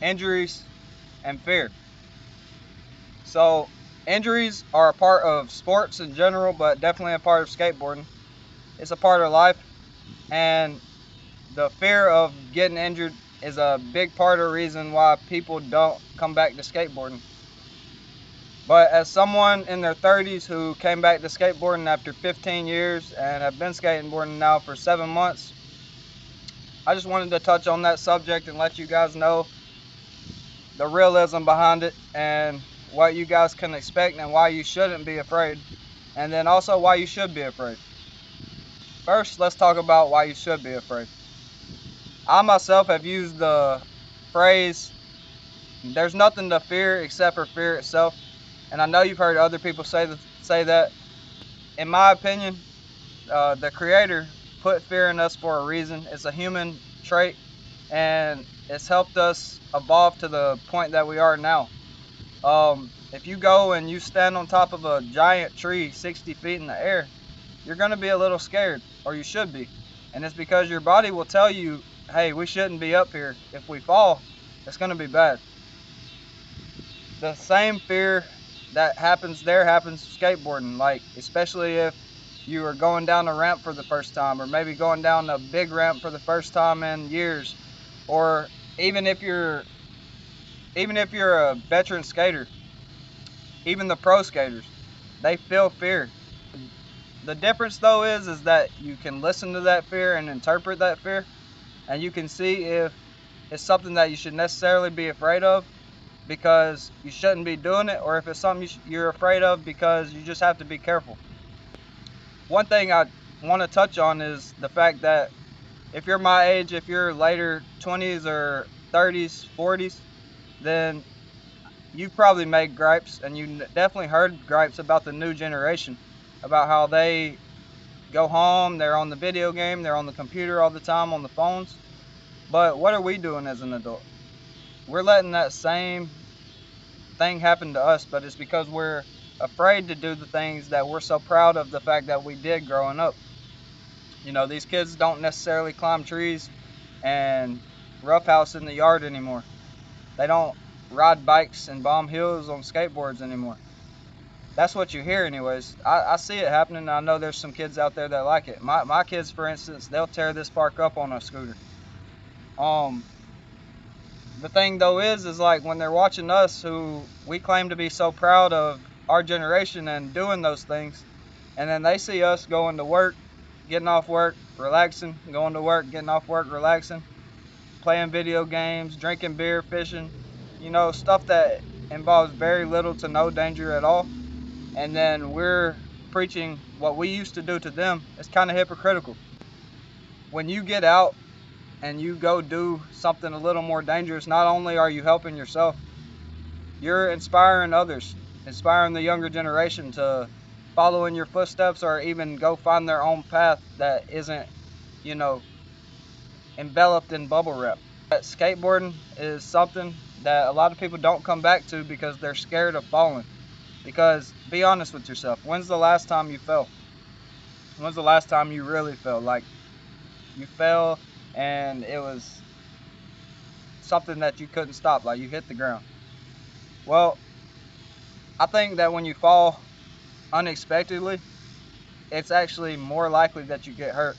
injuries, and fear. So injuries are a part of sports in general, but definitely a part of skateboarding. It's a part of life, and the fear of getting injured is a big part of the reason why people don't come back to skateboarding. But as someone in their 30s who came back to skateboarding after 15 years and have been skateboarding now for 7 months, I just wanted to touch on that subject and let you guys know the realism behind it and what you guys can expect and why you shouldn't be afraid, and then also why you should be afraid. First, let's talk about why you should be afraid. I myself have used the phrase, there's nothing to fear except for fear itself. And I know you've heard other people say that. In my opinion, the Creator put fear in us for a reason. It's a human trait, and it's helped us evolve to the point that we are now. If you go and you stand on top of a giant tree 60 feet in the air, you're going to be a little scared, or you should be. And it's because your body will tell you, hey, we shouldn't be up here. If we fall, it's going to be bad. The same fear that happens there happens skateboarding, like especially if you are going down a ramp for the first time, or maybe going down a big ramp for the first time in years, or even if you're a veteran skater, even the pro skaters, they feel fear. The difference though is that you can listen to that fear and interpret that fear, and you can see if it's something that you should necessarily be afraid of because you shouldn't be doing it, or if it's something you're afraid of because you just have to be careful. One thing I want to touch on is the fact that if you're my age, if you're later 20s or 30s, 40s, then you've probably made gripes, and you definitely heard gripes about the new generation, about how they go home, they're on the video game, they're on the computer all the time, on the phones. But what are we doing as an adult? We're letting that same thing happen to us, but it's because we're afraid to do the things that we're so proud of the fact that we did growing up. You know, these kids don't necessarily climb trees and roughhouse in the yard anymore. They don't ride bikes and bomb hills on skateboards anymore. That's what you hear anyways. I see it happening. I know there's some kids out there that like it. My kids, for instance, they'll tear this park up on a scooter. Um, the thing though is like when they're watching us, who we claim to be so proud of our generation and doing those things, and then they see us going to work, getting off work, relaxing, going to work, getting off work, relaxing, playing video games, drinking beer, fishing, you know, stuff that involves very little to no danger at all. And then we're preaching what we used to do to them. It's kind of hypocritical. When you get out and you go do something a little more dangerous, not only are you helping yourself, you're inspiring others, inspiring the younger generation to follow in your footsteps, or even go find their own path that isn't, you know, enveloped in bubble wrap. Skateboarding is something that a lot of people don't come back to because they're scared of falling. Because be honest with yourself, when's the last time you fell? When's the last time you really fell? Like you fell and it was something that you couldn't stop, like you hit the ground. Well, I think that when you fall unexpectedly, it's actually more likely that you get hurt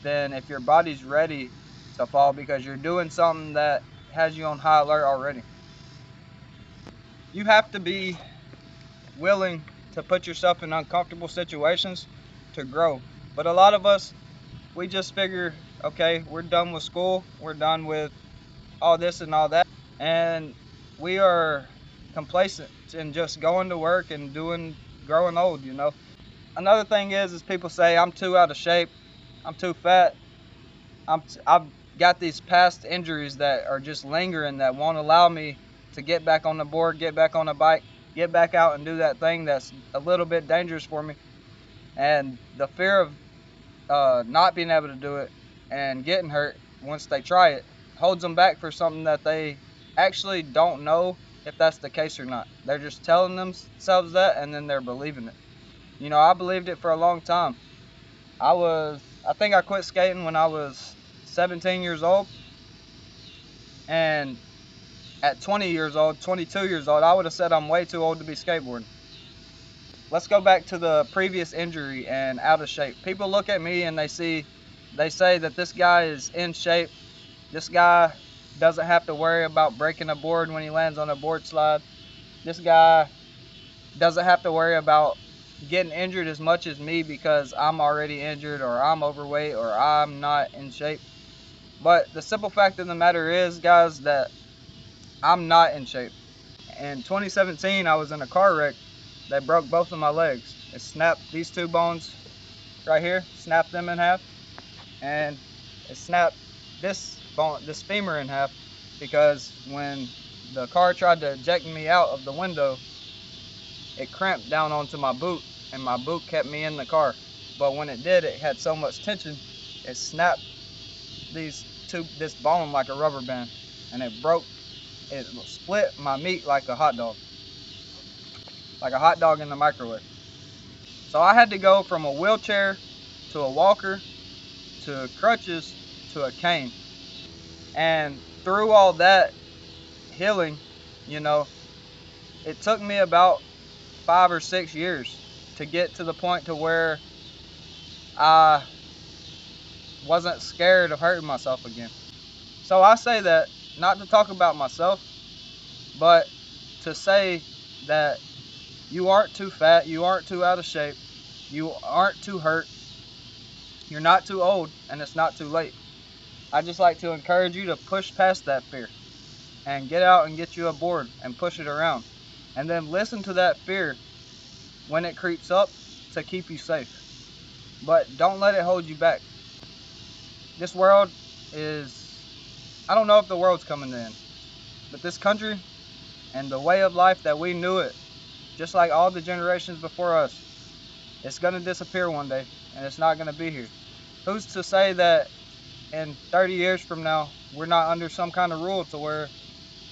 than if your body's ready to fall because you're doing something that has you on high alert already. You have to be willing to put yourself in uncomfortable situations to grow. But a lot of us, we just figure, okay, we're done with school, we're done with all this and all that, and we are complacent in just going to work and growing old, you know. Another thing is people say I'm too out of shape, I'm too fat, I've got these past injuries that are just lingering that won't allow me to get back on the board, get back on the bike, get back out and do that thing that's a little bit dangerous for me. And the fear of not being able to do it and getting hurt once they try it holds them back for something that they actually don't know if that's the case or not. They're just telling themselves that, and then they're believing it. You know, I believed it for a long time. I think I quit skating when I was 17 years old, and at 20 years old, 22 years old, I would have said I'm way too old to be skateboarding. Let's go back to the previous injury and out of shape. People look at me and they say that this guy is in shape. This guy doesn't have to worry about breaking a board when he lands on a board slide. This guy doesn't have to worry about getting injured as much as me because I'm already injured or I'm overweight or I'm not in shape. But the simple fact of the matter is, guys, that I'm not in shape. In 2017, I was in a car wreck that broke both of my legs. It snapped these two bones right here, snapped them in half, and it snapped this bone, this femur in half, because when the car tried to eject me out of the window, it clamped down onto my boot, and my boot kept me in the car. But when it did, it had so much tension, it snapped this bone like a rubber band, and it split my meat like a hot dog in the microwave. So I had to go from a wheelchair to a walker to crutches to a cane. And through all that healing, you know, it took me about 5 or 6 years to get to the point to where I wasn't scared of hurting myself again. So I say that not to talk about myself, but to say that you aren't too fat, you aren't too out of shape, you aren't too hurt, you're not too old, and it's not too late. I just like to encourage you to push past that fear and get out and get you a board and push it around. And then listen to that fear when it creeps up to keep you safe. But don't let it hold you back. This world is, I don't know if the world's coming to end, but this country and the way of life that we knew it, just like all the generations before us, it's going to disappear one day and it's not going to be here. Who's to say that in 30 years from now, we're not under some kind of rule to where,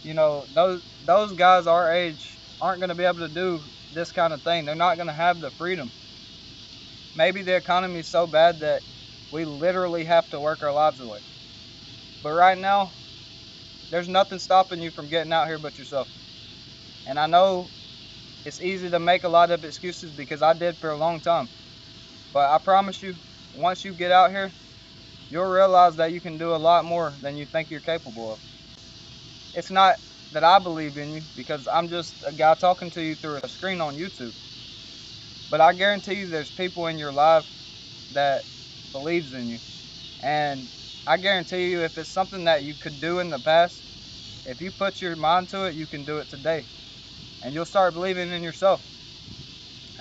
those guys our age aren't going to be able to do this kind of thing. They're not going to have the freedom. Maybe the economy is so bad that we literally have to work our lives away. But right now, there's nothing stopping you from getting out here but yourself. And I know it's easy to make a lot of excuses because I did for a long time. But I promise you, once you get out here, you'll realize that you can do a lot more than you think you're capable of. It's not that I believe in you because I'm just a guy talking to you through a screen on YouTube. But I guarantee you there's people in your life that believes in you. And I guarantee you if it's something that you could do in the past, if you put your mind to it, you can do it today. And you'll start believing in yourself.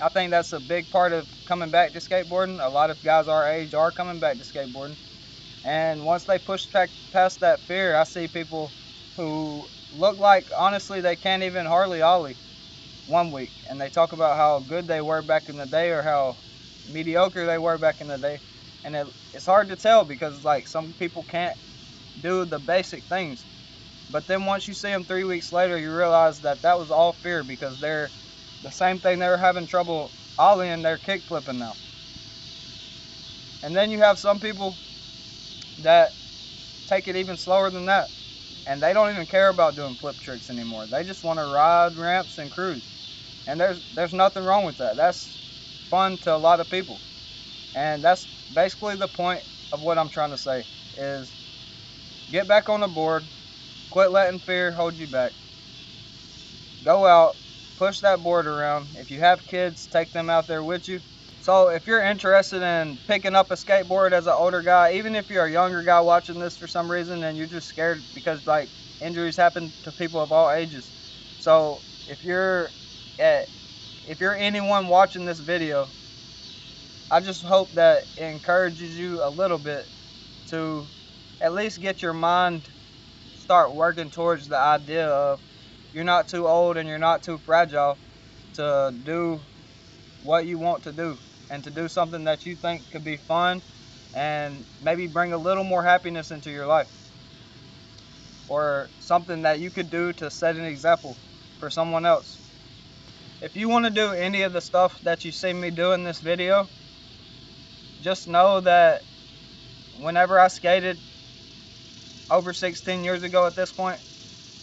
I think that's a big part of coming back to skateboarding. A lot of guys our age are coming back to skateboarding. And once they push past that fear, I see people who look like, honestly, they can't even hardly ollie one week. And they talk about how good they were back in the day or how mediocre they were back in the day. And it's hard to tell because, like, some people can't do the basic things. But then once you see them 3 weeks later, you realize that that was all fear because they're the same thing they were having trouble ollieing, they're kick flipping now. And then you have some people that take it even slower than that. And they don't even care about doing flip tricks anymore. They just want to ride ramps and cruise. And there's nothing wrong with that. That's fun to a lot of people. And that's basically the point of what I'm trying to say is get back on the board, quit letting fear hold you back. Go out, push that board around. If you have kids, take them out there with you. So if you're interested in picking up a skateboard as an older guy, even if you're a younger guy watching this for some reason and you're just scared because like injuries happen to people of all ages. So if you're anyone watching this video, I just hope that it encourages you a little bit to at least get your mind start working towards the idea of you're not too old and you're not too fragile to do what you want to do and to do something that you think could be fun and maybe bring a little more happiness into your life, or something that you could do to set an example for someone else. If you want to do any of the stuff that you see me do in this video, just know that whenever I skated over 16 years ago at this point,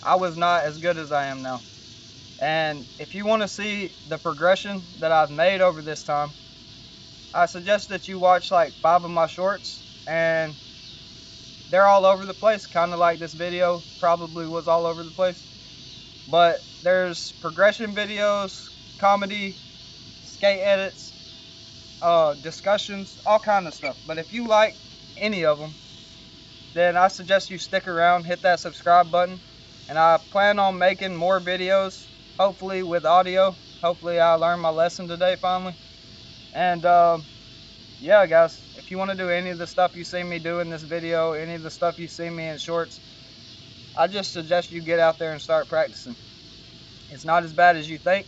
I was not as good as I am now. And if you want to see the progression that I've made over this time, I suggest that you watch like 5 of my shorts, and they're all over the place, kind of like this video probably was all over the place. But there's progression videos, comedy, skate edits, discussions, all kind of stuff. But if you like any of them, then I suggest you stick around, hit that subscribe button, and I plan on making more videos, hopefully with audio. Hopefully I learned my lesson today finally. And yeah, guys, if you want to do any of the stuff you see me do in this video, any of the stuff you see me in shorts, I just suggest you get out there and start practicing. It's not as bad as you think.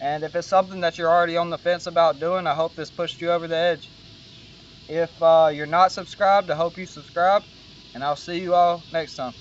And if it's something that you're already on the fence about doing, I hope this pushed you over the edge. If you're not subscribed, I hope you subscribe, and I'll see you all next time.